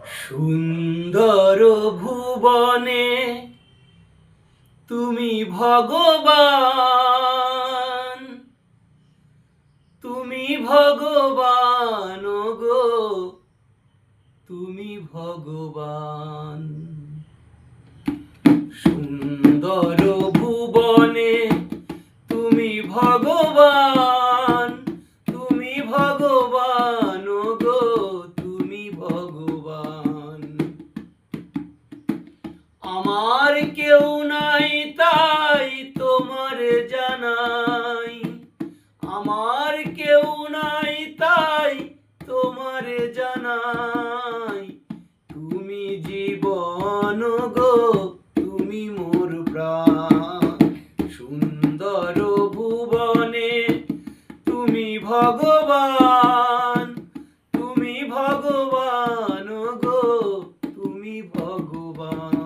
সুন্দর ভুবনে তুমি ভগবান, তুমি ভগবান গো, তুমি ভগবান। সুন্দর ভুবনে তুমি ভগবান, তুমি ভগবান গো, তুমি ভগবান। আমার কেউ নাই তাই তোমার জানাই, আমার কেউ নাই তাই তোমার জানাই। তুমি জীবন গো, তুমি মোর প্রাণ। সুন্দর ভুবনে তুমি ভগবান, তুমি ভগবান গো, তুমি ভগবান।